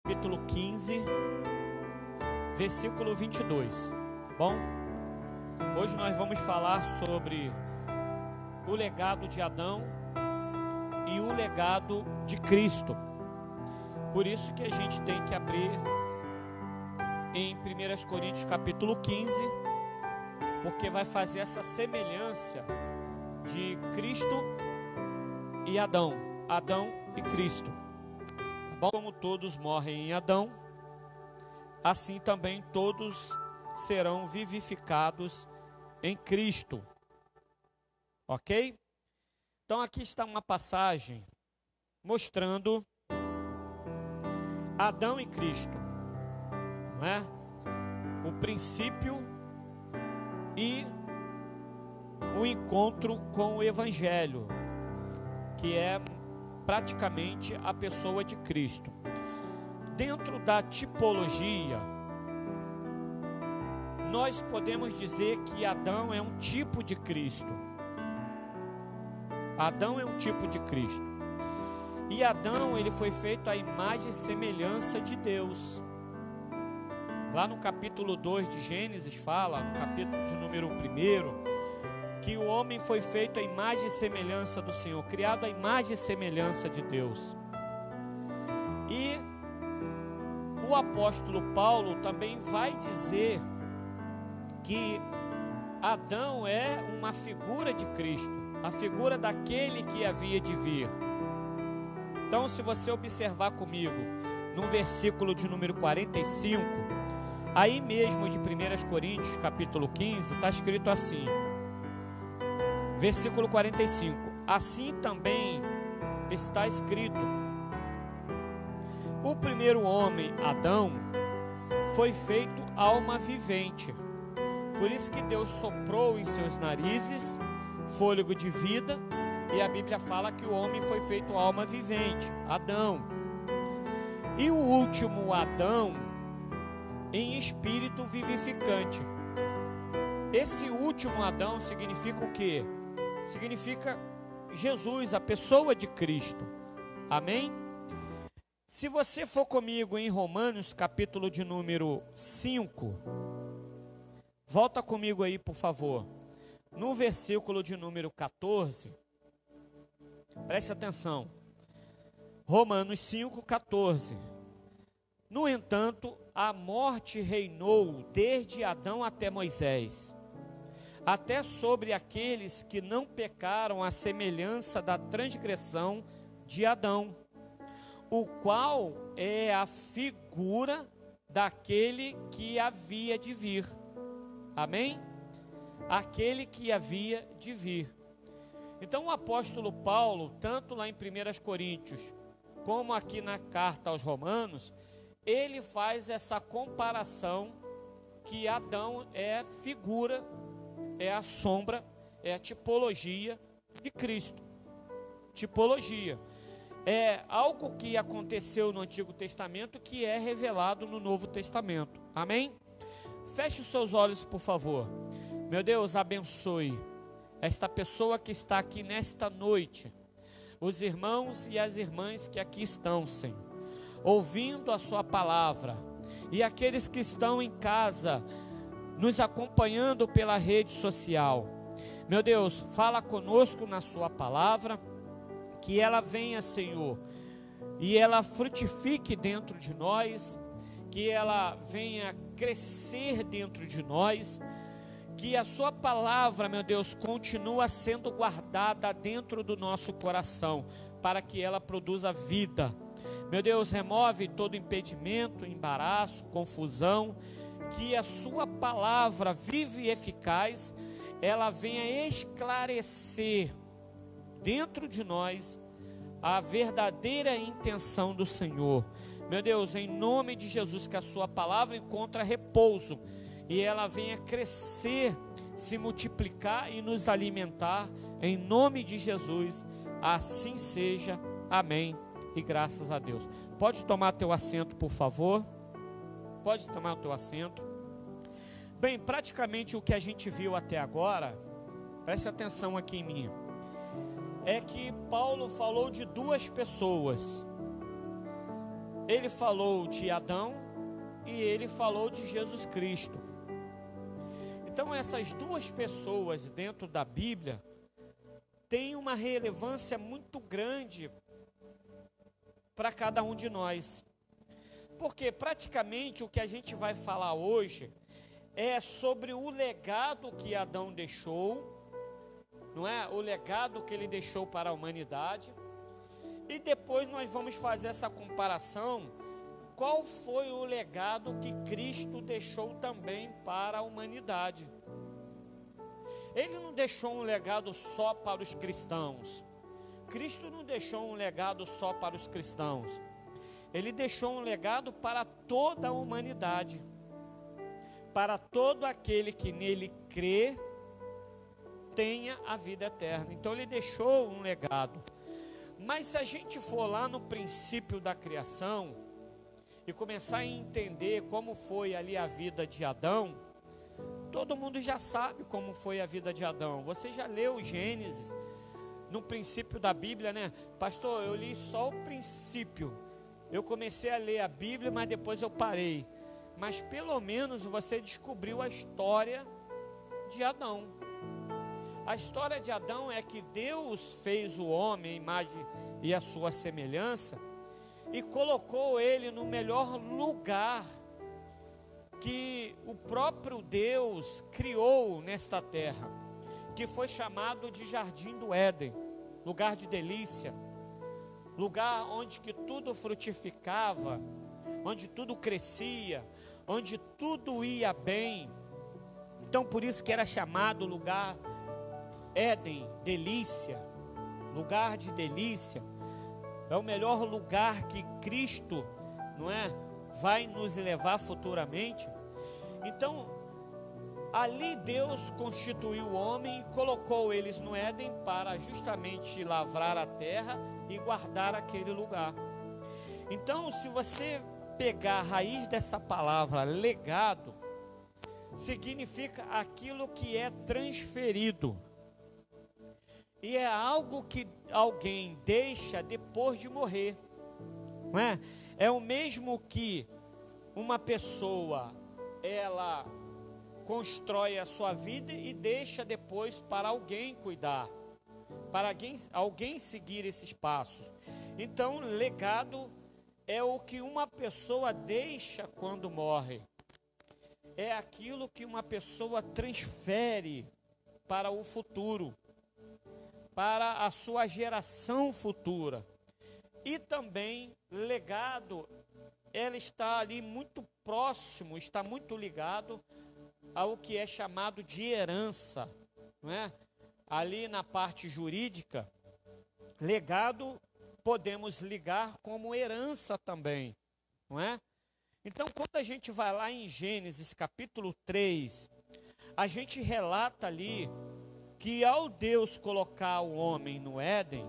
capítulo 15, versículo 22, tá bom? Hoje nós vamos falar sobre o legado de Adão e o legado de Cristo. Por isso que a gente tem que abrir em 1 Coríntios capítulo 15, porque vai fazer essa semelhança de Cristo e Adão, Adão e Cristo. Bom, como todos morrem em Adão, assim também todos serão vivificados em Cristo. Ok? Então aqui está uma passagem mostrando Adão e Cristo, não é? O princípio e o encontro com o Evangelho, que é praticamente a pessoa de Cristo. Dentro da tipologia, nós podemos dizer que Adão é um tipo de Cristo. Adão é um tipo de Cristo. E Adão, ele foi feito à imagem e semelhança de Deus. Lá no capítulo 2 de Gênesis fala, no capítulo de número 1, que o homem foi feito à imagem e semelhança do Senhor, criado à imagem e semelhança de Deus. E o apóstolo Paulo também vai dizer que Adão é uma figura de Cristo, a figura daquele que havia de vir. Então, se você observar comigo, no versículo de número 45, aí mesmo de 1 Coríntios, capítulo 15, está escrito assim, versículo 45, assim também está escrito, o primeiro homem, Adão, foi feito alma vivente, por isso que Deus soprou em seus narizes fôlego de vida, e a Bíblia fala que o homem foi feito alma vivente, Adão. E o último Adão, em espírito vivificante. Esse último Adão significa o quê? Significa Jesus, a pessoa de Cristo. Amém? Se você for comigo em Romanos, capítulo de número 5, volta comigo aí, por favor. No versículo de número 14, preste atenção. Romanos 5, 14. No entanto, a morte reinou desde Adão até Moisés, até sobre aqueles que não pecaram à semelhança da transgressão de Adão, o qual é a figura daquele que havia de vir. Amém? Aquele que havia de vir. Então o apóstolo Paulo, tanto lá em 1 Coríntios, como aqui na carta aos Romanos, ele faz essa comparação que Adão é figura, é a sombra, é a tipologia de Cristo. Tipologia. É algo que aconteceu no Antigo Testamento que é revelado no Novo Testamento. Amém? Feche os seus olhos, por favor. Meu Deus, abençoe esta pessoa que está aqui nesta noite, os irmãos e as irmãs que aqui estão, Senhor, ouvindo a sua palavra, e aqueles que estão em casa, nos acompanhando pela rede social. Meu Deus, fala conosco na sua palavra, que ela venha, Senhor, e ela frutifique dentro de nós, que ela venha crescer dentro de nós, que a sua palavra, meu Deus, continua sendo guardada dentro do nosso coração, para que ela produza vida. Meu Deus, remove todo impedimento, embaraço, confusão, que a sua palavra viva e eficaz, ela venha esclarecer dentro de nós a verdadeira intenção do Senhor. Meu Deus, em nome de Jesus, que a sua palavra encontre repouso, e ela venha crescer, se multiplicar e nos alimentar, em nome de Jesus, assim seja, amém, e graças a Deus. Pode tomar teu assento, por favor, pode tomar o teu assento. Bem, praticamente o que a gente viu até agora, preste atenção aqui em mim, é que Paulo falou de duas pessoas, ele falou de Adão e ele falou de Jesus Cristo. Então essas duas pessoas dentro da Bíblia têm uma relevância muito grande para cada um de nós. Porque praticamente o que a gente vai falar hoje é sobre o legado que Adão deixou, não é? O legado que ele deixou para a humanidade. E depois nós vamos fazer essa comparação, qual foi o legado que Cristo deixou também para a humanidade. Ele não deixou um legado só para os cristãos. Cristo não deixou um legado só para os cristãos. Ele deixou um legado para toda a humanidade. Para todo aquele que nele crê, tenha a vida eterna. Então ele deixou um legado. Mas se a gente for lá no princípio da criação e começar a entender como foi ali a vida de Adão, todo mundo já sabe como foi a vida de Adão. Você já leu Gênesis no princípio da Bíblia, né? Pastor, eu li só o princípio. Eu comecei a ler a Bíblia, mas depois eu parei. Mas pelo menos você descobriu a história de Adão. A história de Adão é que Deus fez o homem, a imagem e a sua semelhança, e colocou ele no melhor lugar que o próprio Deus criou nesta terra, que foi chamado de Jardim do Éden, lugar de delícia, lugar onde que tudo frutificava, onde tudo crescia, onde tudo ia bem. Então por isso que era chamado lugar Éden, delícia, lugar de delícia. É o melhor lugar que Cristo, não é, vai nos levar futuramente. Então, ali Deus constituiu o homem e colocou eles no Éden para justamente lavrar a terra e guardar aquele lugar. Então, se você pegar a raiz dessa palavra legado, significa aquilo que é transferido. E é algo que alguém deixa depois de morrer, não é? É o mesmo que uma pessoa, ela constrói a sua vida e deixa depois para alguém cuidar, para alguém seguir esses passos. Então, legado é o que uma pessoa deixa quando morre. É aquilo que uma pessoa transfere para o futuro, para a sua geração futura. E também legado, ela está ali muito próximo, está muito ligado ao que é chamado de herança, não é? Ali na parte jurídica, legado podemos ligar como herança também, não é? Então, quando a gente vai lá em Gênesis capítulo 3, a gente relata ali que ao Deus colocar o homem no Éden,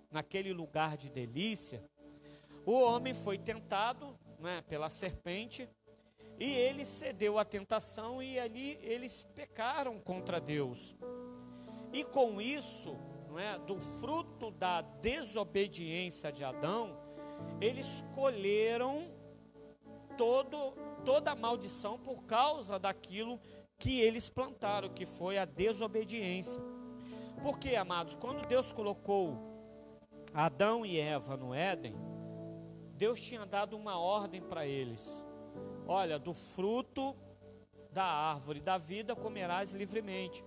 naquele lugar de delícia, o homem foi tentado, né, pela serpente, e ele cedeu à tentação e ali eles pecaram contra Deus. E com isso, não é, do fruto da desobediência de Adão, eles colheram toda a maldição por causa daquilo que eles plantaram, que foi a desobediência. Porque, amados, quando Deus colocou Adão e Eva no Éden, Deus tinha dado uma ordem para eles: olha, do fruto da árvore da vida comerás livremente,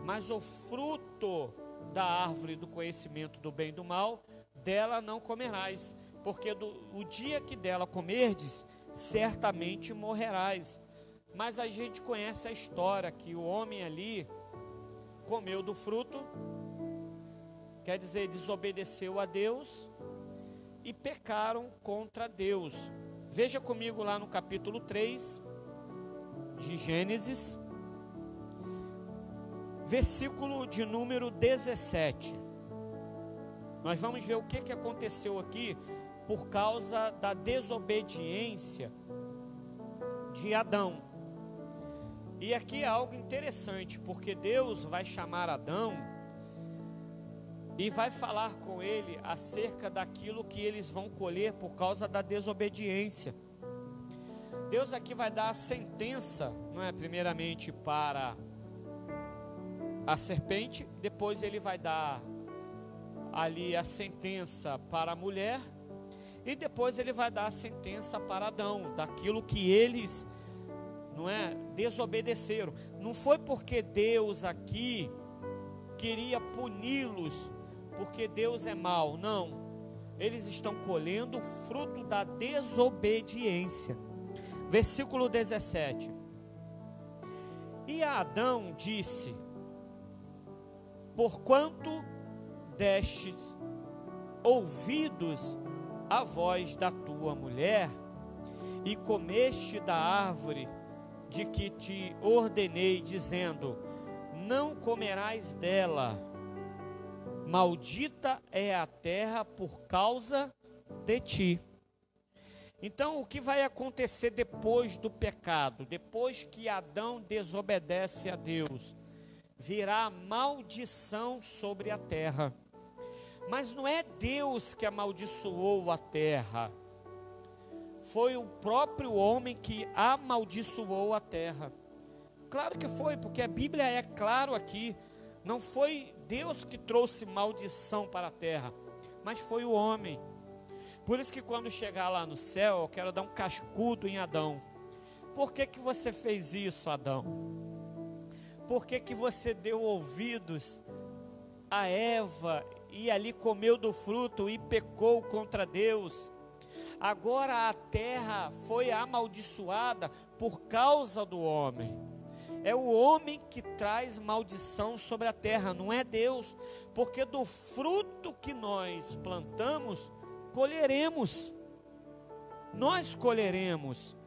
mas o fruto da árvore do conhecimento do bem e do mal, dela não comerás, porque o dia que dela comerdes, certamente morrerás. Mas a gente conhece a história que o homem ali comeu do fruto, quer dizer, desobedeceu a Deus e pecaram contra Deus. Veja comigo lá no capítulo 3 de Gênesis, versículo de número 17. Nós vamos ver o que aconteceu aqui por causa da desobediência de Adão. E aqui é algo interessante, porque Deus vai chamar Adão e vai falar com ele acerca daquilo que eles vão colher por causa da desobediência. Deus aqui vai dar a sentença, não é? Primeiramente para a serpente, depois ele vai dar ali a sentença para a mulher, e depois ele vai dar a sentença para Adão, daquilo que eles, não é, desobedeceram. Não foi porque Deus aqui queria puni-los, porque Deus é mau, não. Eles estão colhendo o fruto da desobediência. Versículo 17. E Adão disse: porquanto destes ouvidos à voz da tua mulher, e comeste da árvore de que te ordenei, dizendo: não comerás dela, maldita é a terra por causa de ti. Então, o que vai acontecer depois do pecado, depois que Adão desobedece a Deus? Virá maldição sobre a terra. Mas não é Deus que amaldiçoou a terra, foi o próprio homem que amaldiçoou a terra. Claro que foi, porque a Bíblia é claro aqui. Não foi Deus que trouxe maldição para a terra, mas foi o homem. Por isso que quando chegar lá no céu, eu quero dar um cascudo em Adão. Por que que você fez isso, Adão? Por que que você deu ouvidos a Eva e ali comeu do fruto e pecou contra Deus? Agora a terra foi amaldiçoada por causa do homem. É o homem que traz maldição sobre a terra, não é Deus. Porque do fruto que nós plantamos, colheremos. Nós colheremos.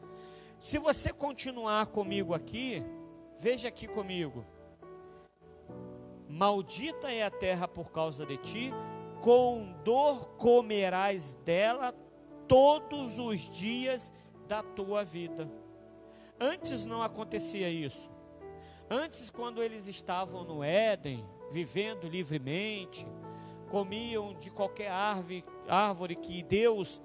Se você continuar comigo aqui, veja aqui comigo. Maldita é a terra por causa de ti, com dor comerás dela todos os dias da tua vida. Antes não acontecia isso. Antes, quando eles estavam no Éden, vivendo livremente, comiam de qualquer árvore que Deus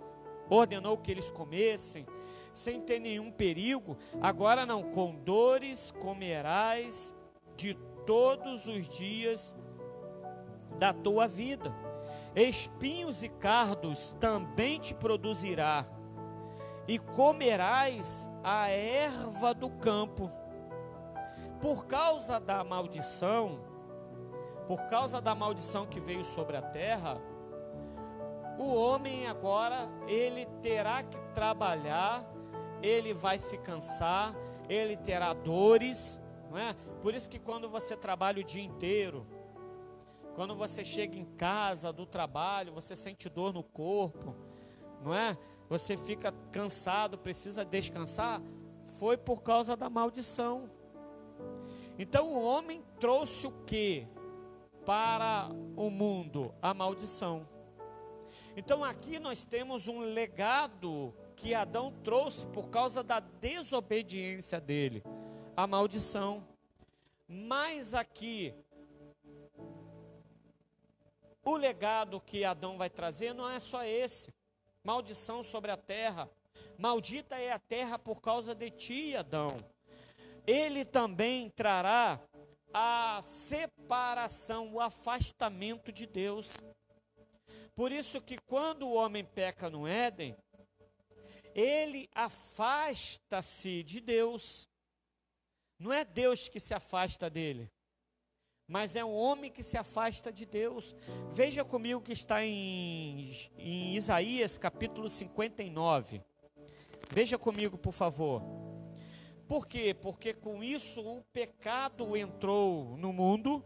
ordenou que eles comessem, sem ter nenhum perigo. Agora não, com dores comerás de todos os dias da tua vida. Espinhos e cardos também te produzirá, e comerás a erva do campo. Por causa da maldição que veio sobre a terra, o homem agora, ele terá que trabalhar, ele vai se cansar, ele terá dores, não é? Por isso que quando você trabalha o dia inteiro, quando você chega em casa do trabalho, você sente dor no corpo, não é? Você fica cansado, precisa descansar, foi por causa da maldição. Então o homem trouxe o que para o mundo? A maldição. Então aqui nós temos um legado que Adão trouxe por causa da desobediência dele, a maldição. Mas aqui, o legado que Adão vai trazer não é só esse: maldição sobre a terra. Maldita é a terra por causa de ti, Adão. Ele também trará a separação, o afastamento de Deus. Por isso que quando o homem peca no Éden, ele afasta-se de Deus. Não é Deus que se afasta dele, mas é o homem que se afasta de Deus. Veja comigo que está em Isaías capítulo 59. Veja comigo, por favor. Por quê? Porque com isso o pecado entrou no mundo,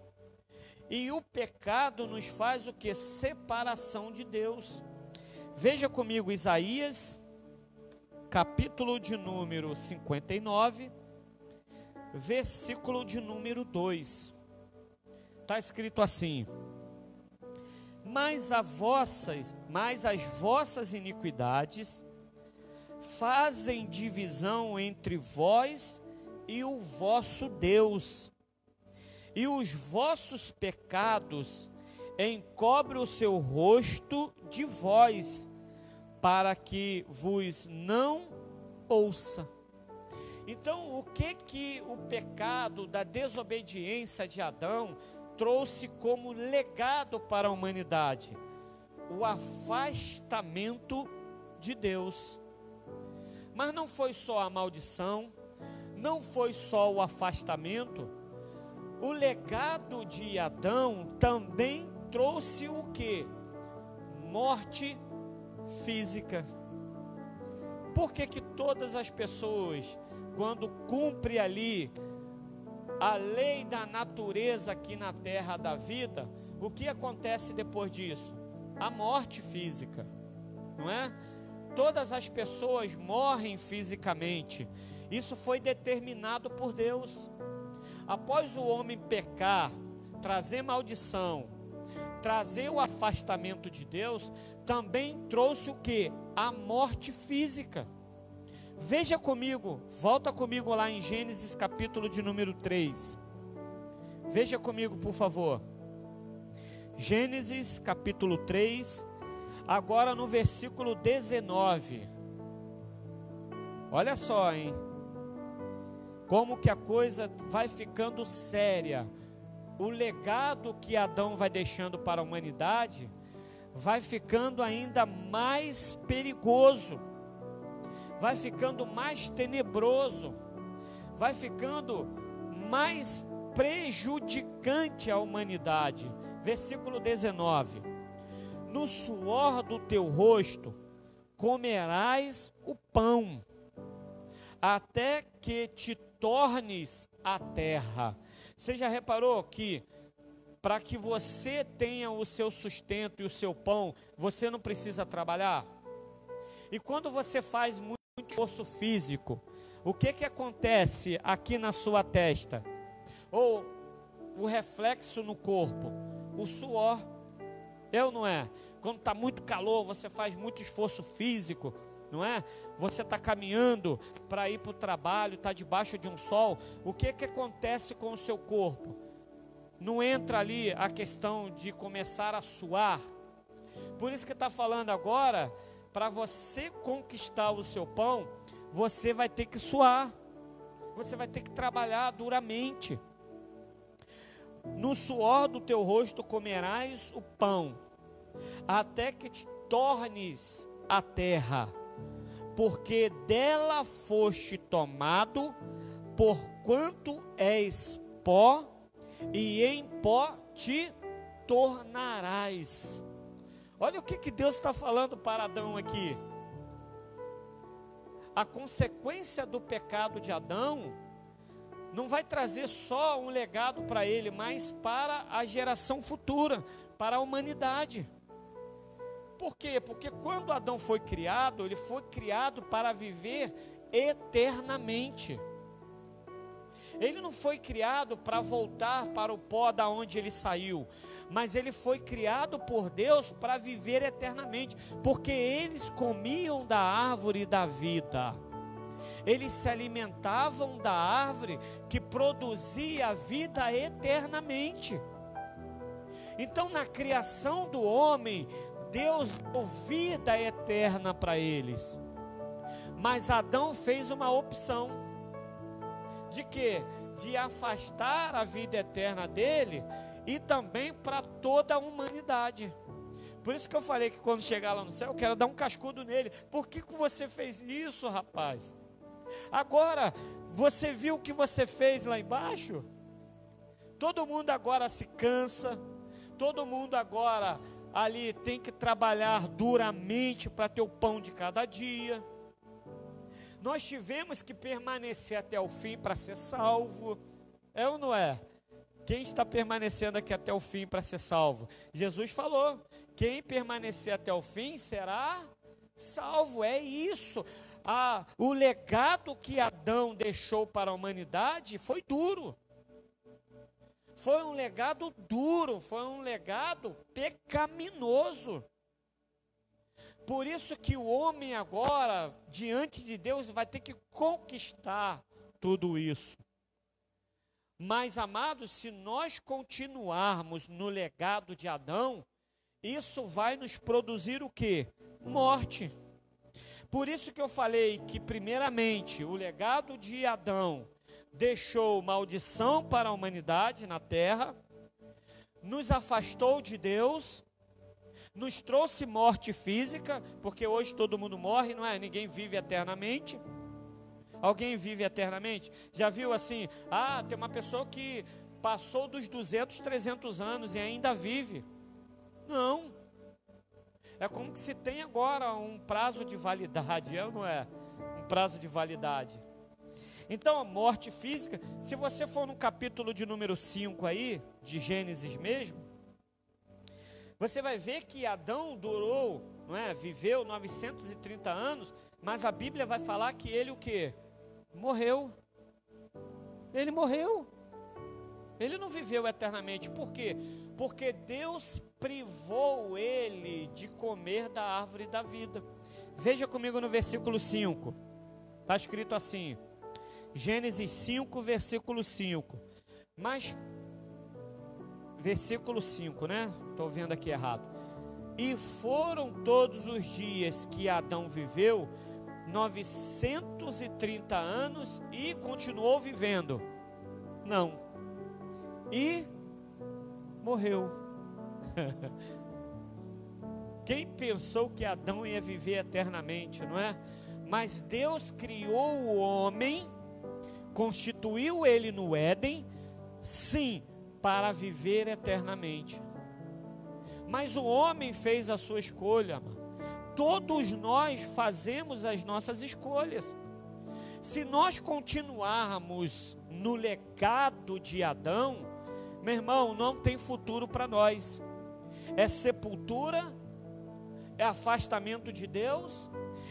e o pecado nos faz o que? Separação de Deus. Veja comigo Isaías, capítulo de número 59, versículo de número 2. Está escrito assim: mas as vossas iniquidades fazem divisão entre vós e o vosso Deus, e os vossos pecados encobre o seu rosto de vós, para que vos não ouça. Então, o que o pecado da desobediência de Adão trouxe como legado para a humanidade? O afastamento de Deus. Mas não foi só a maldição, não foi só o afastamento. O legado de Adão também trouxe o quê? Morte física. Por que que todas as pessoas, quando cumpre ali a lei da natureza aqui na terra da vida, o que acontece depois disso? A morte física, não é? Todas as pessoas morrem fisicamente. Isso foi determinado por Deus. Após o homem pecar, trazer maldição, trazer o afastamento de Deus, também trouxe o que? A morte física. Veja comigo, volta comigo lá em Gênesis capítulo de número 3. Veja comigo, por favor. Gênesis capítulo 3, agora no versículo 19. Olha só, hein? Como que a coisa vai ficando séria. O legado que Adão vai deixando para a humanidade vai ficando ainda mais perigoso, vai ficando mais tenebroso, vai ficando mais prejudicante à humanidade. Versículo 19: no suor do teu rosto comerás o pão, até que te tornes a terra. Você já reparou que para que você tenha o seu sustento e o seu pão, você não precisa trabalhar? E quando você faz muito esforço físico, o que acontece aqui na sua testa? Ou o reflexo no corpo? O suor. É ou não é? Quando está muito calor, você faz muito esforço físico, não é? Você está caminhando para ir para o trabalho, está debaixo de um sol. O que acontece com o seu corpo? Não entra ali a questão de começar a suar? Por isso que está falando agora, para você conquistar o seu pão, você vai ter que suar, você vai ter que trabalhar duramente. No suor do teu rosto comerás o pão, até que te tornes a terra, porque dela foste tomado, porquanto és pó, e em pó te tornarás. Olha o que Deus está falando para Adão aqui. A consequência do pecado de Adão não vai trazer só um legado para ele, mas para a geração futura, para a humanidade. Por quê? Porque quando Adão foi criado, ele foi criado para viver eternamente. Ele não foi criado para voltar para o pó da onde ele saiu, mas ele foi criado por Deus para viver eternamente, porque eles comiam da árvore da vida. Eles se alimentavam da árvore que produzia a vida eternamente. Então, na criação do homem, Deus deu vida eterna para eles. Mas Adão fez uma opção. De quê? De afastar a vida eterna dele e também para toda a humanidade. Por isso que eu falei que quando chegar lá no céu, eu quero dar um cascudo nele. Por que você fez isso, rapaz? Agora, você viu o que você fez lá embaixo? Todo mundo agora se cansa, todo mundo agora ali tem que trabalhar duramente para ter o pão de cada dia. Nós tivemos que permanecer até o fim para ser salvo. É ou não é? Quem está permanecendo aqui até o fim para ser salvo? Jesus falou, quem permanecer até o fim será salvo. É isso. O legado que Adão deixou para a humanidade foi duro. Foi um legado duro, foi um legado pecaminoso. Por isso que o homem agora, diante de Deus, vai ter que conquistar tudo isso. Mas, amados, se nós continuarmos no legado de Adão, isso vai nos produzir o quê? Morte. Por isso que eu falei que, primeiramente, o legado de Adão deixou maldição para a humanidade na terra, nos afastou de Deus, nos trouxe morte física, porque hoje todo mundo morre, não é? Ninguém vive eternamente. Alguém vive eternamente? Já viu assim, tem uma pessoa que passou dos 200, 300 anos e ainda vive. Não. É como que se tem agora um prazo de validade, não é? Um prazo de validade. Então, a morte física, se você for no capítulo de número 5 aí, de Gênesis mesmo, você vai ver que Adão durou, não é? Viveu 930 anos, mas a Bíblia vai falar que ele o quê? Morreu. Ele morreu. Ele não viveu eternamente. Por quê? Porque Deus privou ele de comer da árvore da vida. Veja comigo no versículo 5. Está escrito assim. Gênesis 5, versículo 5. Mas, versículo 5, né? Estou vendo aqui errado. E foram todos os dias que Adão viveu 930 anos e continuou vivendo. Não. E morreu. Quem pensou que Adão ia viver eternamente, não é? Mas Deus criou o homem, constituiu ele no Éden, sim, para viver eternamente. Mas o homem fez a sua escolha, mano. Todos nós fazemos as nossas escolhas. Se nós continuarmos no legado de Adão, meu irmão, não tem futuro para nós. É sepultura, é afastamento de Deus,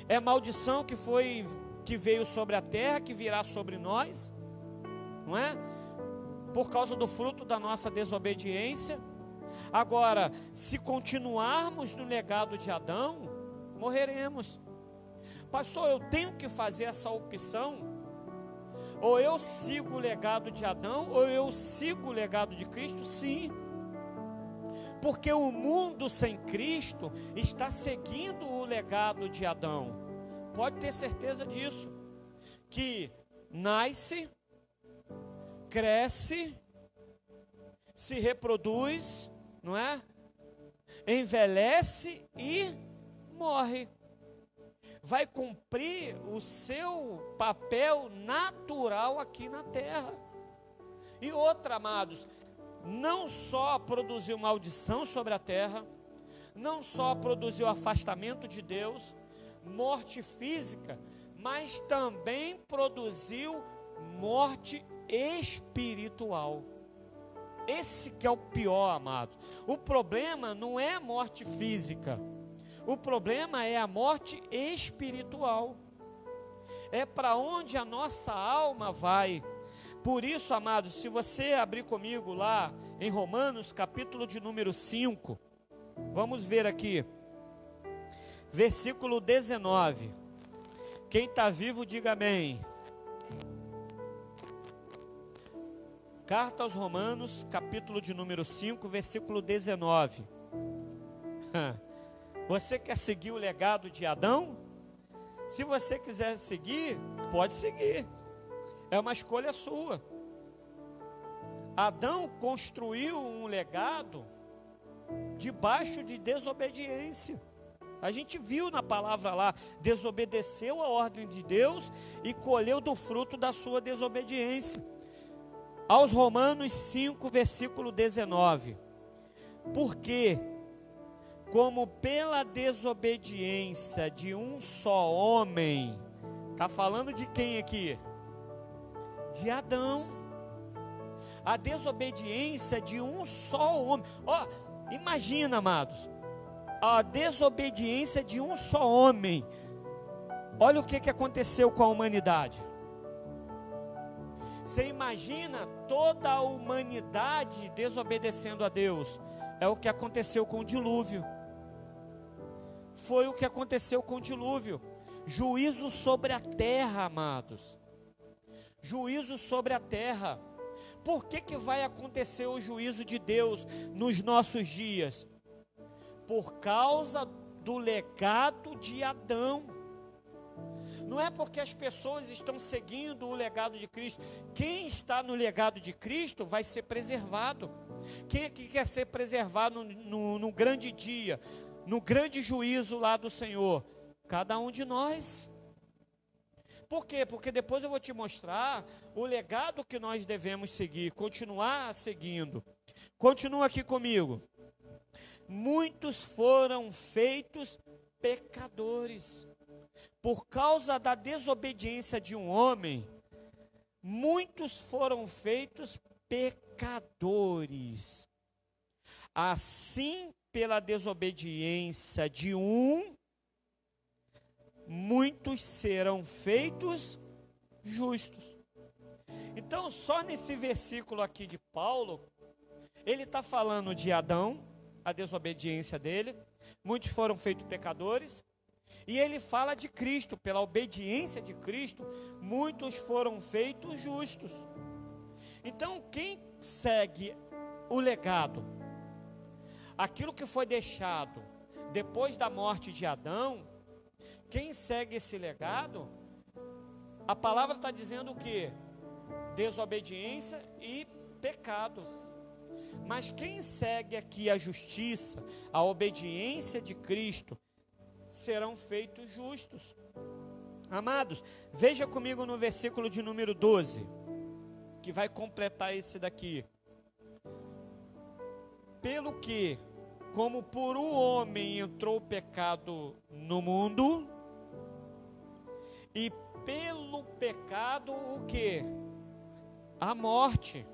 é maldição que veio sobre a terra, que virá sobre nós, não é? Por causa do fruto da nossa desobediência. Agora, se continuarmos no legado de Adão, morreremos. Pastor, eu tenho que fazer essa opção? Ou eu sigo o legado de Adão, ou eu sigo o legado de Cristo? Sim. Porque o mundo sem Cristo está seguindo o legado de Adão. Pode ter certeza disso. Que nasce, cresce, se reproduz, não é? Envelhece e morre. Vai cumprir o seu papel natural aqui na terra. E outra, amados, não só produziu maldição sobre a terra, não só produziu afastamento de Deus, morte física, mas também produziu morte espiritual. Esse que é o pior, amados. O problema não é a morte física. O problema é a morte espiritual. É para onde a nossa alma vai. Por isso, amados, se você abrir comigo lá em Romanos, capítulo de número 5, vamos ver aqui, versículo 19. Quem está vivo, diga amém. Carta aos Romanos, capítulo de número 5, versículo 19. Você quer seguir o legado de Adão? Se você quiser seguir, pode seguir. É uma escolha sua. Adão construiu um legado debaixo de desobediência. A gente viu na palavra lá, desobedeceu a ordem de Deus e colheu do fruto da sua desobediência. Aos Romanos 5, versículo 19. Porque, como pela desobediência de um só homem, está falando de quem aqui? De Adão. A desobediência de um só homem. Imagina, amados, a desobediência de um só homem. Olha o que aconteceu com a humanidade. Você imagina toda a humanidade desobedecendo a Deus. É o que aconteceu com o dilúvio. Foi o que aconteceu com o dilúvio. Juízo sobre a terra, amados. Juízo sobre a terra. Por que vai acontecer o juízo de Deus nos nossos dias? Por causa do legado de Adão. Não é porque as pessoas estão seguindo o legado de Cristo. Quem está no legado de Cristo vai ser preservado. Quem é que quer ser preservado no grande dia, no grande juízo lá do Senhor? Cada um de nós. Por quê? Porque depois eu vou te mostrar o legado que nós devemos seguir, continuar seguindo. Continua aqui comigo. Muitos foram feitos pecadores. Por causa da desobediência de um homem, muitos foram feitos pecadores. Assim, pela desobediência de um, muitos serão feitos justos. Então, só nesse versículo aqui de Paulo, ele está falando de Adão, a desobediência dele, muitos foram feitos pecadores, e ele fala de Cristo, pela obediência de Cristo, muitos foram feitos justos. Então, quem segue o legado, aquilo que foi deixado depois da morte de Adão, quem segue esse legado, a palavra está dizendo o quê? Desobediência e pecado. Mas quem segue aqui a justiça, a obediência de Cristo, serão feitos justos. Amados, veja comigo no versículo de número 12, que vai completar esse daqui. Pelo que, como por um homem entrou o pecado no mundo, e pelo pecado o que? A morte.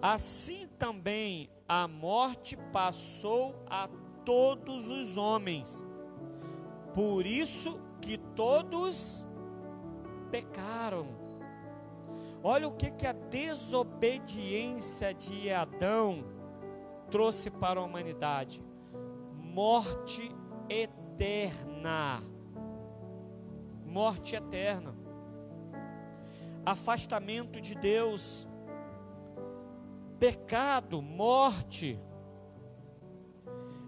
Assim também a morte passou a todos os homens. Por isso que todos pecaram. Olha o que a desobediência de Adão trouxe para a humanidade: morte eterna. Morte eterna. Afastamento de Deus. Pecado, morte.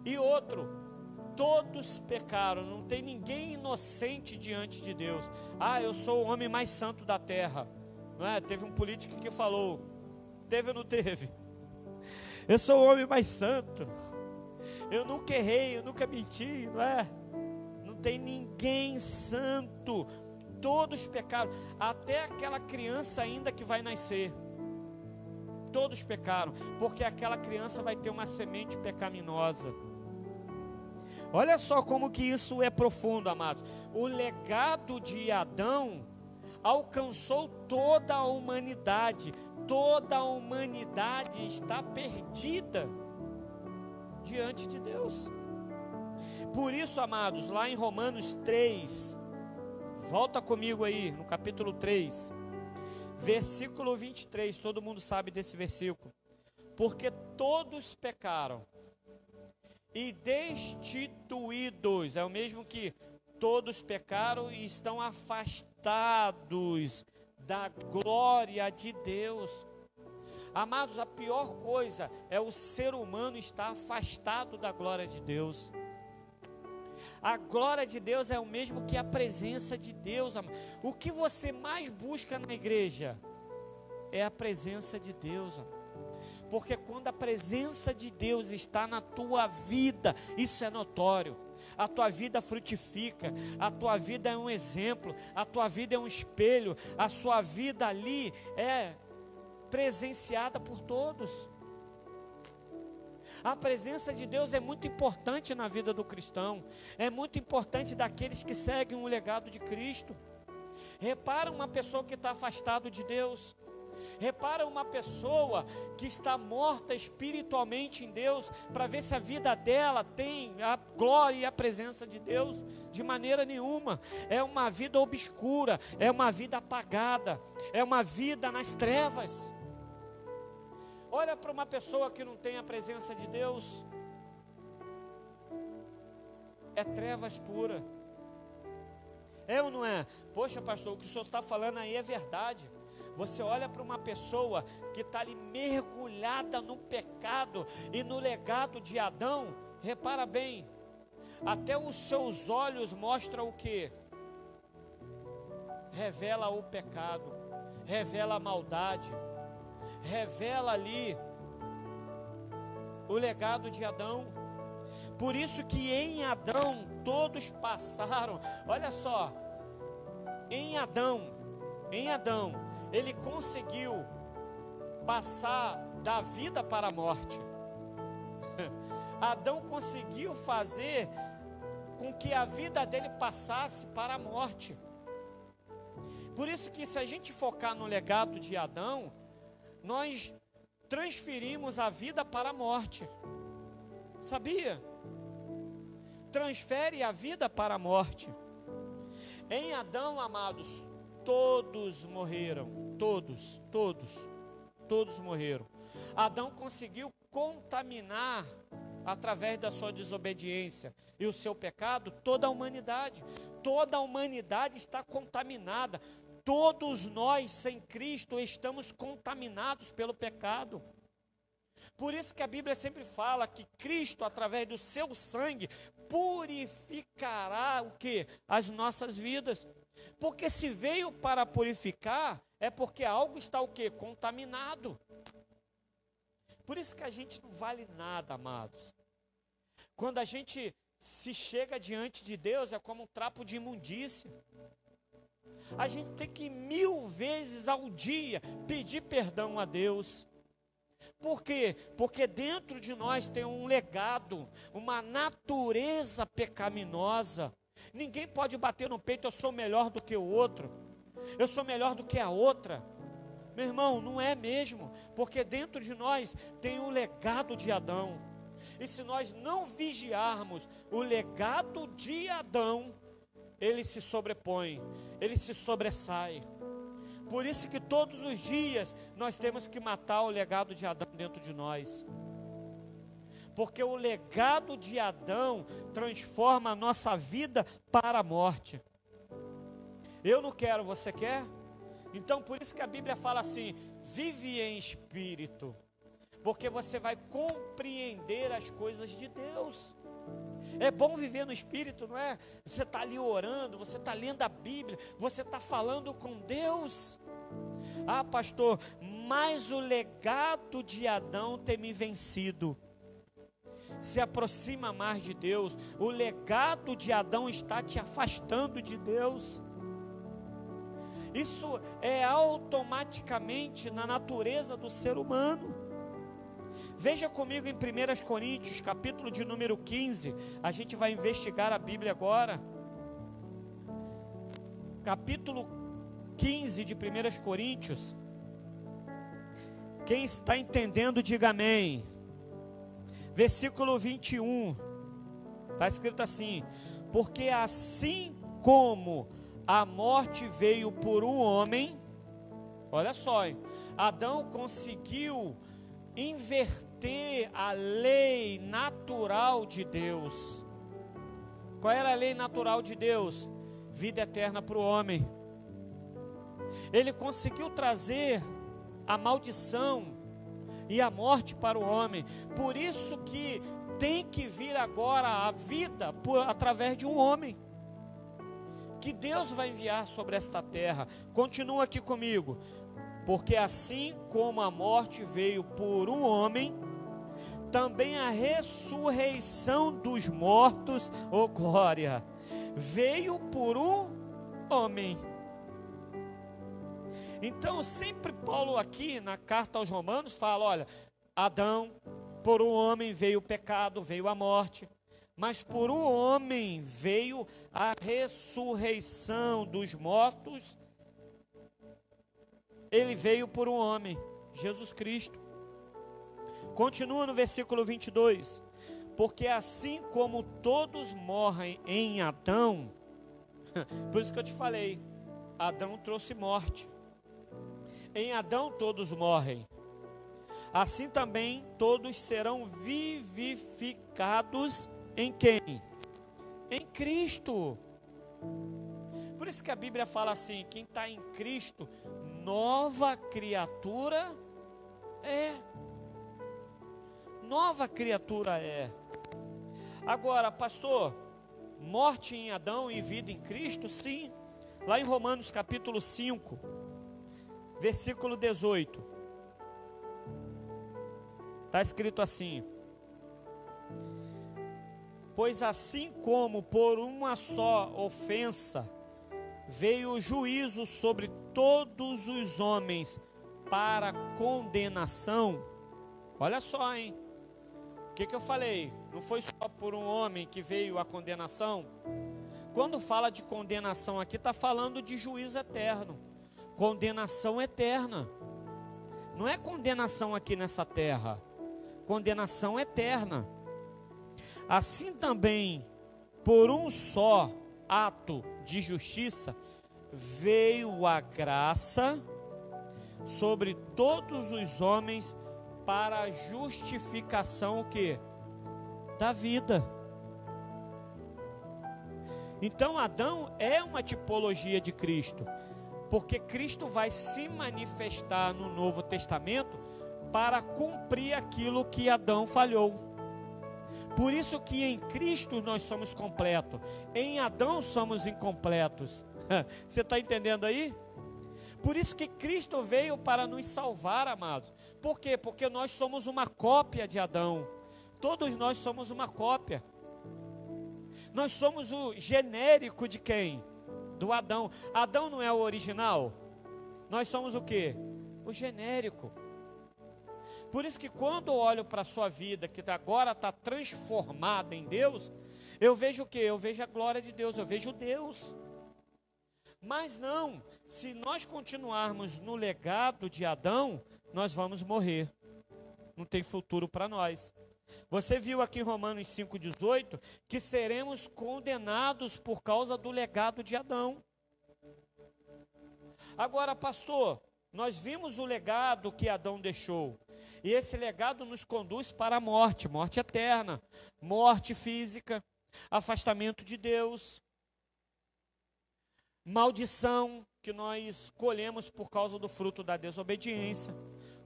E outro, todos pecaram, não tem ninguém inocente diante de Deus. Ah, eu sou o homem mais santo da terra, não é? Teve um político que falou, teve ou não teve? Eu sou o homem mais santo, eu nunca errei, eu nunca menti, não é? Não tem ninguém santo, todos pecaram, até aquela criança ainda que vai nascer. Todos pecaram, porque aquela criança vai ter uma semente pecaminosa. Olha só como que isso é profundo, amados. O legado de Adão alcançou toda a humanidade. Toda a humanidade está perdida diante de Deus. Por isso, amados, lá em Romanos 3, volta comigo aí, no capítulo 3, versículo 23, todo mundo sabe desse versículo. Porque todos pecaram e destituídos, é o mesmo que todos pecaram e estão afastados da glória de Deus. Amados, a pior coisa é o ser humano estar afastado da glória de Deus. A glória de Deus é o mesmo que a presença de Deus, amado. O que você mais busca na igreja é a presença de Deus, amado. Porque quando a presença de Deus está na tua vida, isso é notório. A tua vida frutifica, a tua vida é um exemplo, a tua vida é um espelho, a sua vida ali é presenciada por todos. A presença de Deus é muito importante na vida do cristão, é muito importante daqueles que seguem o legado de Cristo. Repara uma pessoa que está afastada de Deus. Repara uma pessoa que está morta espiritualmente em Deus, para ver se a vida dela tem a glória e a presença de Deus. De maneira nenhuma. É uma vida obscura, é uma vida apagada, é uma vida nas trevas. Olha para uma pessoa que não tem a presença de Deus, é trevas pura. É ou não é? Poxa, pastor, o que o senhor está falando aí é verdade. Você olha para uma pessoa que está ali mergulhada no pecado e no legado de Adão, repara bem, até os seus olhos mostram o quê? Revela o pecado, revela a maldade, revela ali o legado de Adão. Por isso que em Adão todos passaram, olha só, em Adão, ele conseguiu passar da vida para a morte. Adão conseguiu fazer com que a vida dele passasse para a morte. Por isso que se a gente focar no legado de Adão, nós transferimos a vida para a morte. Sabia? Transfere a vida para a morte. Em Adão, amados, todos morreram. Todos morreram. Adão conseguiu contaminar, através da sua desobediência e o seu pecado, toda a humanidade. Toda a humanidade está contaminada. Todos nós, sem Cristo, estamos contaminados pelo pecado. Por isso que a Bíblia sempre fala que Cristo, através do seu sangue, purificará o quê? As nossas vidas. Porque se veio para purificar, é porque algo está o quê? Contaminado. Por isso que a gente não vale nada, amados. Quando a gente se chega diante de Deus, é como um trapo de imundícia. A gente tem que 1000 vezes ao dia pedir perdão a Deus. Por quê? Porque dentro de nós tem um legado, uma natureza pecaminosa. Ninguém pode bater no peito, eu sou melhor do que o outro, eu sou melhor do que a outra. Meu irmão, não é mesmo, porque dentro de nós tem o legado de Adão. E se nós não vigiarmos o legado de Adão, ele se sobrepõe, ele se sobressai. Por isso que todos os dias nós temos que matar o legado de Adão dentro de nós. Porque o legado de Adão transforma a nossa vida para a morte. Eu não quero, você quer? Então por isso que a Bíblia fala assim, vive em espírito. Porque você vai compreender as coisas de Deus. É bom viver no Espírito, não é? Você está ali orando, você está lendo a Bíblia, você está falando com Deus. Ah, pastor, mas o legado de Adão tem me vencido. Se aproxima mais de Deus. O legado de Adão está te afastando de Deus. Isso é automaticamente na natureza do ser humano. Veja comigo em 1 Coríntios, capítulo de número 15. A gente vai investigar a Bíblia agora. Capítulo 15 de 1 Coríntios. Quem está entendendo, diga amém. Versículo 21. Está escrito assim: porque assim como a morte veio por um homem, olha só, hein? Adão conseguiu inverter a lei natural de Deus. Qual era a lei natural de Deus? Vida eterna para o homem. Ele conseguiu trazer a maldição e a morte para o homem. Por isso que tem que vir agora a vida através de um homem, que Deus vai enviar sobre esta terra. Continua aqui comigo. Porque assim como a morte veio por um homem, também a ressurreição dos mortos, oh glória, veio por um homem. Então sempre Paulo aqui na carta aos Romanos fala, olha, Adão, por um homem veio o pecado, veio a morte, mas por um homem veio a ressurreição dos mortos. Ele veio por um homem, Jesus Cristo. Continua no versículo 22. Porque assim como todos morrem em Adão, por isso que eu te falei, Adão trouxe morte. Em Adão todos morrem. Assim também todos serão vivificados em quem? Em Cristo. Por isso que a Bíblia fala assim, quem está em Cristo nova criatura é. Nova criatura é. Agora, pastor, morte em Adão e vida em Cristo? Sim. Lá em Romanos capítulo 5, versículo 18, está escrito assim: pois assim como por uma só ofensa veio o juízo sobre todos os homens para condenação. Olha só, hein? O que eu falei? Não foi só por um homem que veio a condenação? Quando fala de condenação aqui, está falando de juízo eterno. Condenação eterna. Não é condenação aqui nessa terra. Condenação eterna. Assim também, por um só ato de justiça, veio a graça sobre todos os homens para a justificação o quê? Da vida. Então Adão é uma tipologia de Cristo, porque Cristo vai se manifestar no Novo Testamento para cumprir aquilo que Adão falhou. Por isso que em Cristo nós somos completos, em Adão somos incompletos. Você está entendendo aí? Por isso que Cristo veio para nos salvar, amados. Por quê? Porque nós somos uma cópia de Adão. Todos nós somos uma cópia. Nós somos o genérico de quem? Do Adão. Adão não é o original? Nós somos o quê? O genérico. Por isso que quando eu olho para a sua vida, que agora está transformada em Deus, eu vejo o quê? Eu vejo a glória de Deus, eu vejo Deus. Mas não, se nós continuarmos no legado de Adão, nós vamos morrer. Não tem futuro para nós. Você viu aqui em Romanos 5,18 que seremos condenados por causa do legado de Adão. Agora, pastor, nós vimos o legado que Adão deixou. E esse legado nos conduz para a morte, morte eterna, morte física, afastamento de Deus, maldição que nós colhemos por causa do fruto da desobediência.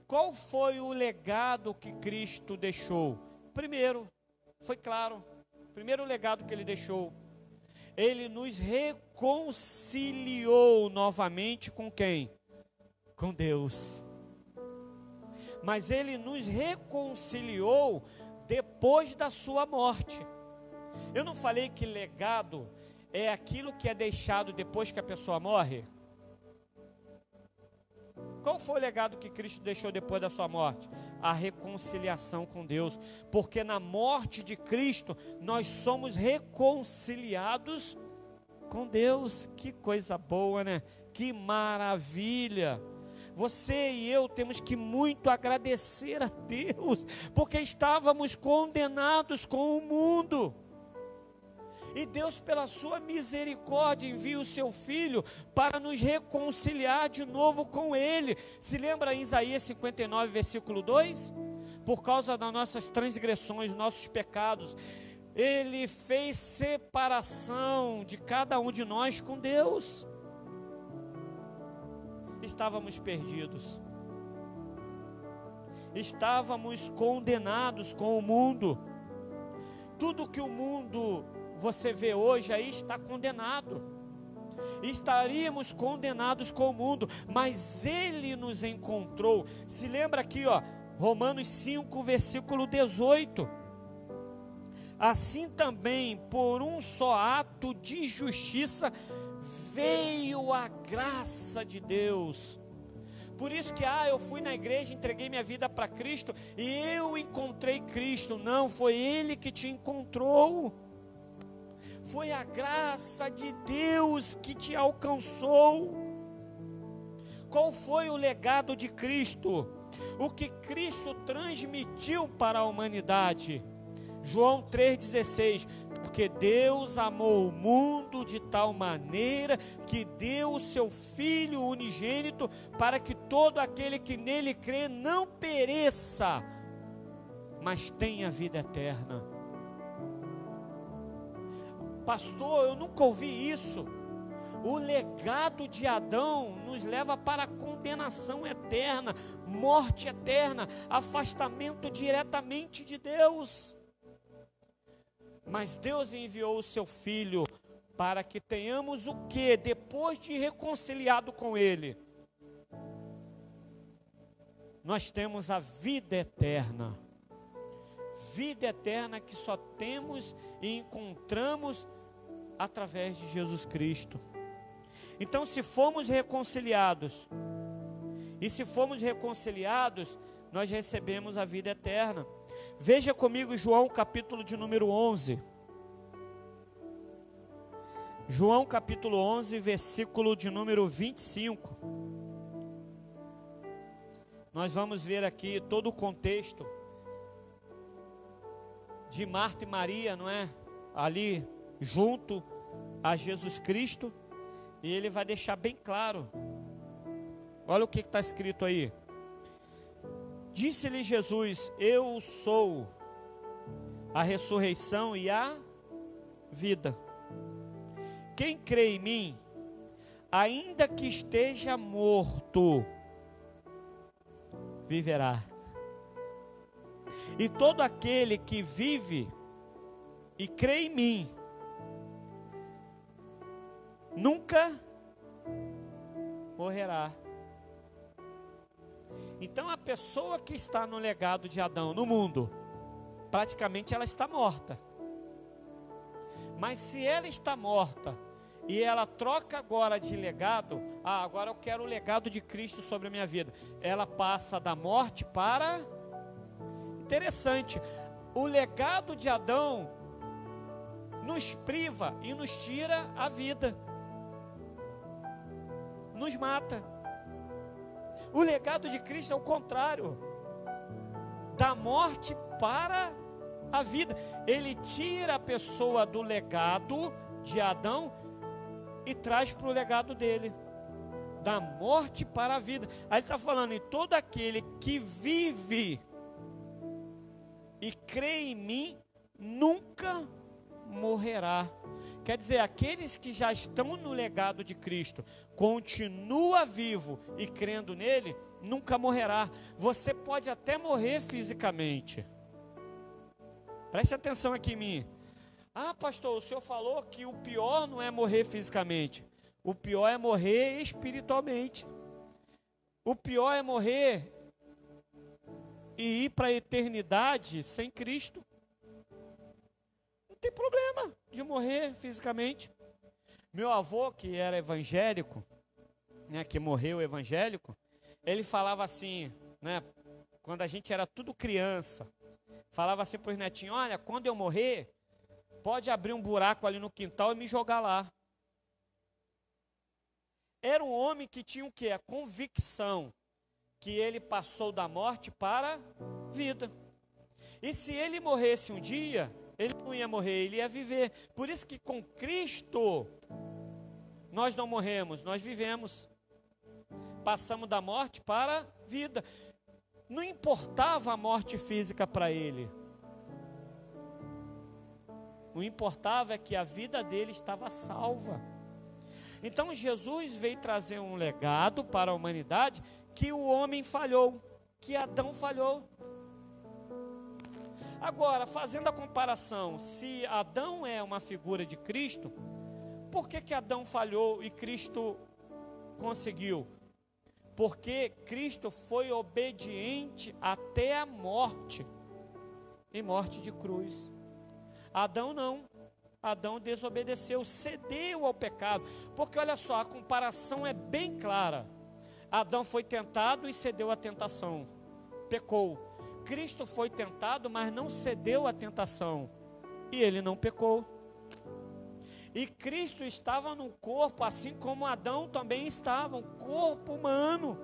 Qual foi o legado que Cristo deixou? Primeiro, foi claro, primeiro legado que ele deixou, ele nos reconciliou novamente com quem? Com Deus. Mas ele nos reconciliou depois da sua morte. Eu não falei que legado é aquilo que é deixado depois que a pessoa morre? Qual foi o legado que Cristo deixou depois da sua morte? A reconciliação com Deus. Porque na morte de Cristo, nós somos reconciliados com Deus. Que coisa boa, né? Que maravilha! Você e eu temos que muito agradecer a Deus, porque estávamos condenados com o mundo. E Deus, pela sua misericórdia, envia o seu Filho para nos reconciliar de novo com Ele. Se lembra em Isaías 59, versículo 2? Por causa das nossas transgressões, nossos pecados, Ele fez separação de cada um de nós com Deus. Estávamos perdidos. Estávamos condenados com o mundo. Tudo que o mundo você vê hoje aí está condenado. Estaríamos condenados com o mundo, mas Ele nos encontrou. Se lembra aqui, ó, Romanos 5, versículo 18. Assim também, por um só ato de justiça, veio a graça de Deus. Por isso que, eu fui na igreja, entreguei minha vida para Cristo e eu encontrei Cristo. Não, foi Ele que te encontrou. Foi a graça de Deus que te alcançou. Qual foi o legado de Cristo? O que Cristo transmitiu para a humanidade? João 3,16, porque Deus amou o mundo de tal maneira que deu o seu Filho unigênito para que todo aquele que nele crê não pereça, mas tenha vida eterna. Pastor, eu nunca ouvi isso. O legado de Adão nos leva para a condenação eterna, morte eterna, afastamento diretamente de Deus. Mas Deus enviou o seu Filho para que tenhamos o que? Depois de reconciliado com Ele, nós temos a vida eterna. Vida eterna que só temos e encontramos através de Jesus Cristo. Então, se fomos reconciliados, nós recebemos a vida eterna. Veja comigo João capítulo de número 11. João capítulo 11, versículo de número 25. Nós vamos ver aqui todo o contexto de Marta e Maria, não é? Ali junto a Jesus Cristo. E ele vai deixar bem claro. Olha o que está escrito aí. Disse-lhe Jesus: eu sou a ressurreição e a vida. Quem crê em mim, ainda que esteja morto, viverá. E todo aquele que vive e crê em mim, nunca morrerá. Então a pessoa que está no legado de Adão no mundo, praticamente ela está morta. Mas se ela está morta e ela troca agora de legado, agora eu quero o legado de Cristo sobre a minha vida, ela passa da morte para... Interessante, o legado de Adão nos priva e nos tira a vida, nos mata. O legado de Cristo é o contrário, da morte para a vida. Ele tira a pessoa do legado de Adão e traz para o legado dele, da morte para a vida. Aí ele está falando em todo aquele que vive e crê em mim, nunca morrerá. Quer dizer, aqueles que já estão no legado de Cristo, continua vivo e crendo nele, nunca morrerá. Você pode até morrer fisicamente. Preste atenção aqui em mim. Pastor, o senhor falou que o pior não é morrer fisicamente. O pior é morrer espiritualmente. O pior é morrer e ir para a eternidade sem Cristo. Não tem problema de morrer fisicamente. Meu avô, que era evangélico, né, que morreu evangélico, ele falava assim, né, quando a gente era tudo criança, falava assim para os netinhos: olha, quando eu morrer, pode abrir um buraco ali no quintal e me jogar lá. Era um homem que tinha o quê? A convicção que ele passou da morte para a vida. E se ele morresse um dia, ele não ia morrer, ele ia viver. Por isso que com Cristo, nós não morremos, nós vivemos. Passamos da morte para a vida. Não importava a morte física para ele. O importava é que a vida dele estava salva. Então Jesus veio trazer um legado para a humanidade que o homem falhou, que Adão falhou. Agora, fazendo a comparação, se Adão é uma figura de Cristo, por que Adão falhou e Cristo conseguiu? Porque Cristo foi obediente até a morte, em morte de cruz. Adão não. Adão desobedeceu, cedeu ao pecado. Porque olha só, a comparação é bem clara. Adão foi tentado e cedeu à tentação, pecou. Cristo foi tentado, mas não cedeu à tentação, e ele não pecou. E Cristo estava no corpo, assim como Adão também estava, um corpo humano.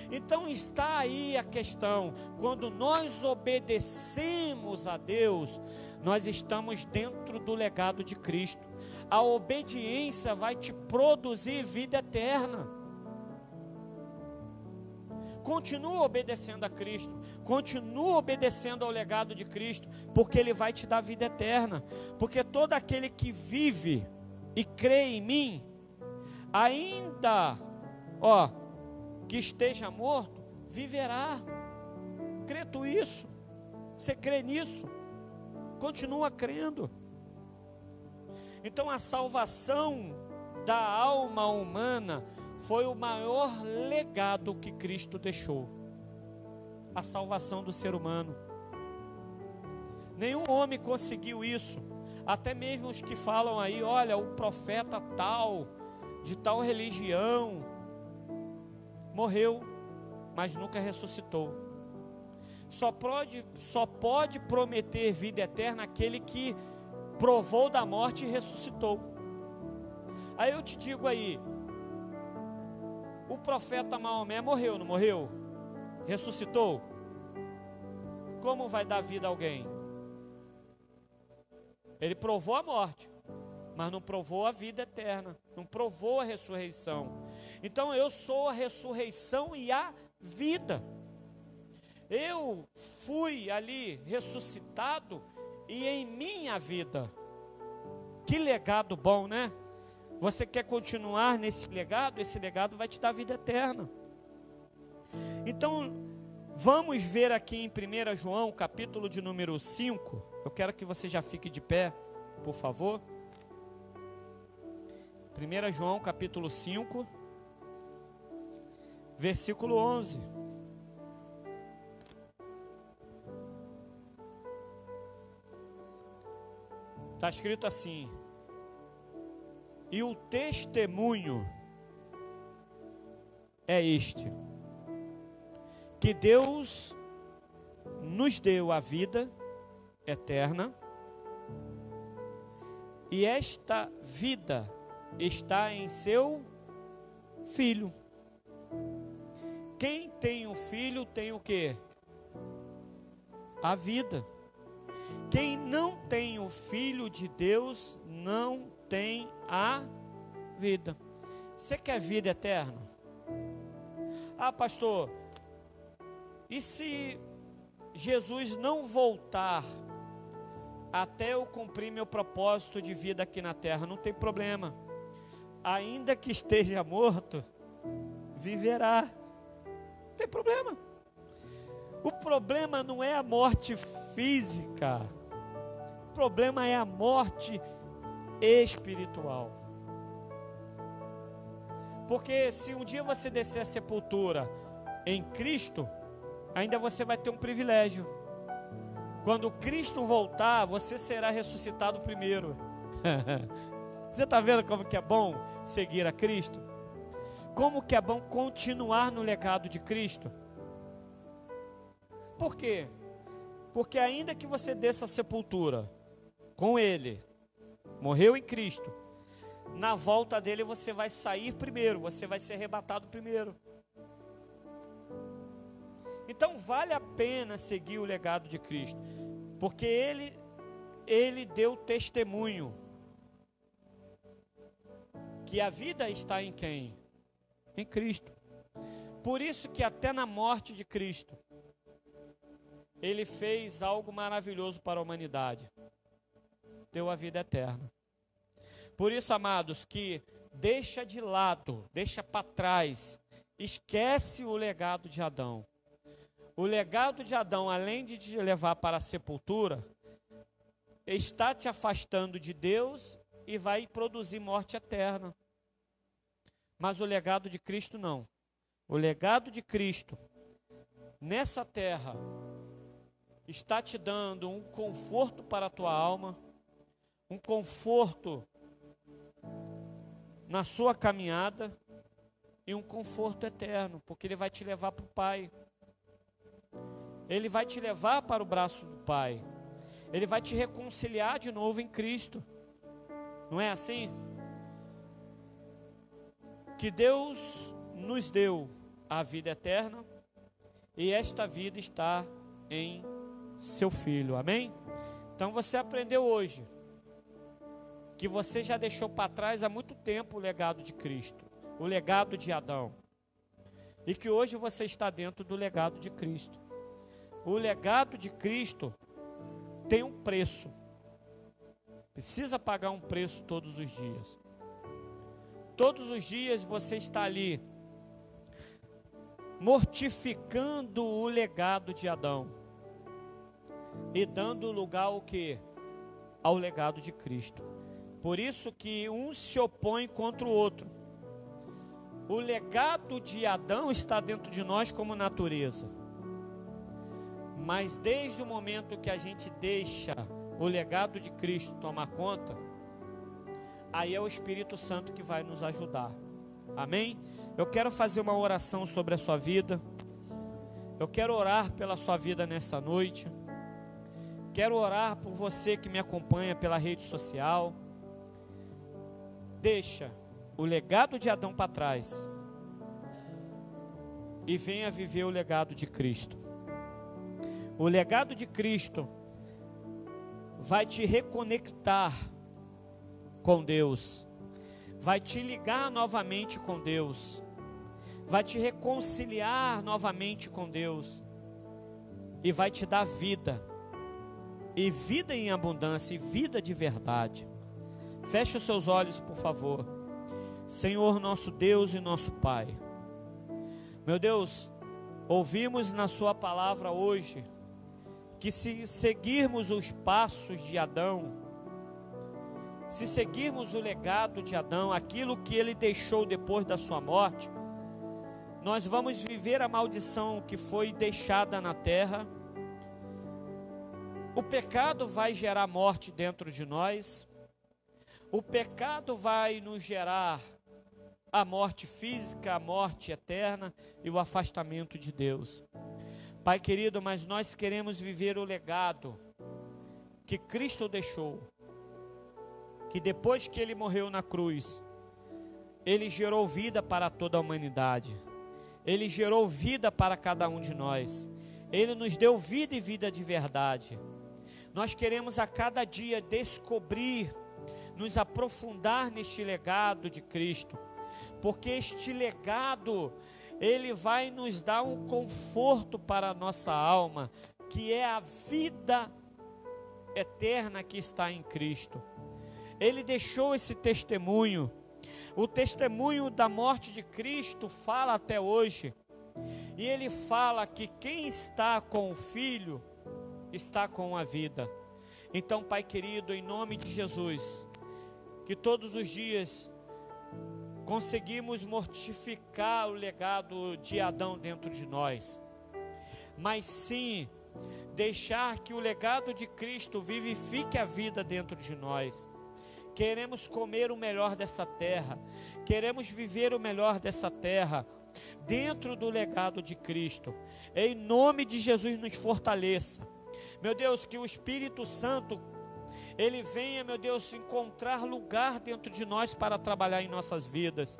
Então está aí a questão: quando nós obedecemos a Deus, nós estamos dentro do legado de Cristo. A obediência vai te produzir vida eterna. Continua obedecendo a Cristo, continua obedecendo ao legado de Cristo, porque Ele vai te dar vida eterna. Porque todo aquele que vive e crê em mim, ainda, que esteja morto, viverá. Crê tu isso? Você crê nisso? Continua crendo. Então a salvação da alma humana foi o maior legado que Cristo deixou. A salvação do ser humano. Nenhum homem conseguiu isso. Até mesmo os que falam aí, olha, o profeta tal, de tal religião, morreu, mas nunca ressuscitou. Só pode prometer vida eterna aquele que provou da morte e ressuscitou. Aí eu te digo aí, o profeta Maomé morreu, não morreu? Ressuscitou? Como vai dar vida a alguém? Ele provou a morte, mas não provou a vida eterna, não provou a ressurreição. Então eu sou a ressurreição e a vida. Eu fui ali ressuscitado e em minha vida. Que legado bom, né? Você quer continuar nesse legado? Esse legado vai te dar vida eterna. Então, vamos ver aqui em 1 João, capítulo de número 5. Eu quero que você já fique de pé, por favor. 1 João, capítulo 5, versículo 11. Está escrito assim: e o testemunho é este, que Deus nos deu a vida eterna, e esta vida está em seu Filho. Quem tem um filho tem o quê? A vida. Quem não tem o Filho de Deus não tem a vida. Você quer vida eterna? Ah, pastor, e se Jesus não voltar até eu cumprir meu propósito de vida aqui na terra? Não tem problema. Ainda que esteja morto, viverá. Não tem problema. O problema não é a morte física. O problema é a morte espiritual. Porque se um dia você descer a sepultura em Cristo, ainda você vai ter um privilégio. Quando Cristo voltar, você será ressuscitado primeiro. Você está vendo como que é bom seguir a Cristo? Como que é bom continuar no legado de Cristo? Por quê? Porque ainda que você desça a sepultura com Ele, morreu em Cristo, na volta dele você vai sair primeiro, você vai ser arrebatado primeiro. Então vale a pena seguir o legado de Cristo, porque Ele deu testemunho que a vida está em quem? Em Cristo. Por isso que até na morte de Cristo, Ele fez algo maravilhoso para a humanidade. Deu a vida eterna. Por isso, amados, que deixa de lado, deixa para trás, esquece o legado de Adão. O legado de Adão, além de te levar para a sepultura, está te afastando de Deus e vai produzir morte eterna. Mas o legado de Cristo não. O legado de Cristo, nessa terra, está te dando um conforto para a tua alma, um conforto na sua caminhada e um conforto eterno, porque Ele vai te levar para o Pai. Ele vai te levar para o braço do Pai. Ele vai te reconciliar de novo em Cristo. Não é assim? Que Deus nos deu a vida eterna e esta vida está em seu Filho. Amém? Então você aprendeu hoje que você já deixou para trás há muito tempo o legado de Cristo, o legado de Adão, e que hoje você está dentro do legado de Cristo. O legado de Cristo tem um preço, precisa pagar um preço todos os dias. todos os dias você está ali mortificando o legado de Adão e dando lugar ao quê? Ao legado de Cristo. Por isso que um se opõe contra o outro. O legado de Adão está dentro de nós como natureza. Mas desde o momento que a gente deixa o legado de Cristo tomar conta, aí é o Espírito Santo que vai nos ajudar. Amém? Eu quero fazer uma oração sobre a sua vida. Eu quero orar pela sua vida nesta noite. Quero orar por você que me acompanha pela rede social. Deixa o legado de Adão para trás e venha viver o legado de Cristo. O legado de Cristo vai te reconectar com Deus, vai te ligar novamente com Deus, vai te reconciliar novamente com Deus e vai te dar vida, e vida em abundância, e vida de verdade. Feche os seus olhos, por favor. Senhor, nosso Deus e nosso Pai, meu Deus, ouvimos na sua palavra hoje que se seguirmos os passos de Adão, se seguirmos o legado de Adão, aquilo que ele deixou depois da sua morte, nós vamos viver a maldição que foi deixada na terra. O pecado vai gerar morte dentro de nós. O pecado vai nos gerar a morte física, a morte eterna e o afastamento de Deus. Pai querido, mas nós queremos viver o legado que Cristo deixou, que depois que Ele morreu na cruz, Ele gerou vida para toda a humanidade, Ele gerou vida para cada um de nós, Ele nos deu vida e vida de verdade. Nós queremos a cada dia descobrir, nos aprofundar neste legado de Cristo, porque este legado, ele vai nos dar um conforto para a nossa alma, que é a vida eterna que está em Cristo. Ele deixou esse testemunho, o testemunho da morte de Cristo fala até hoje, e ele fala que quem está com o Filho, está com a vida. Então, Pai querido, em nome de Jesus, que todos os dias conseguimos mortificar o legado de Adão dentro de nós, mas sim deixar que o legado de Cristo vivifique a vida dentro de nós. Queremos comer o melhor dessa terra, queremos viver o melhor dessa terra, dentro do legado de Cristo. Em nome de Jesus, nos fortaleça. Meu Deus, que o Espírito Santo, Ele venha, meu Deus, encontrar lugar dentro de nós para trabalhar em nossas vidas,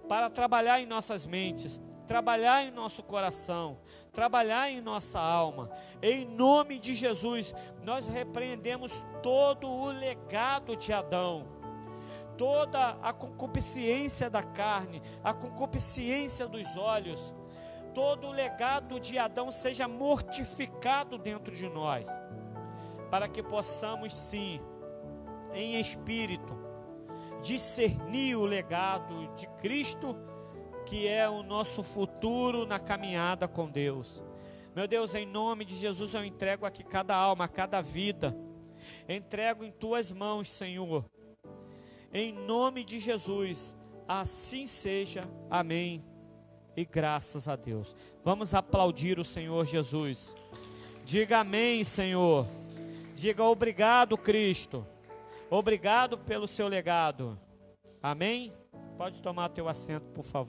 para trabalhar em nossas mentes, trabalhar em nosso coração, trabalhar em nossa alma. Em nome de Jesus, nós repreendemos todo o legado de Adão, toda a concupiscência da carne, a concupiscência dos olhos, todo o legado de Adão seja mortificado dentro de nós, para que possamos sim, em espírito, discernir o legado de Cristo, que é o nosso futuro na caminhada com Deus. Meu Deus, em nome de Jesus, eu entrego aqui cada alma, cada vida, entrego em Tuas mãos, Senhor, em nome de Jesus, assim seja, amém, e graças a Deus. Vamos aplaudir o Senhor Jesus. Diga amém, Senhor. Diga obrigado, Cristo. Obrigado pelo seu legado. Amém? Pode tomar teu assento, por favor.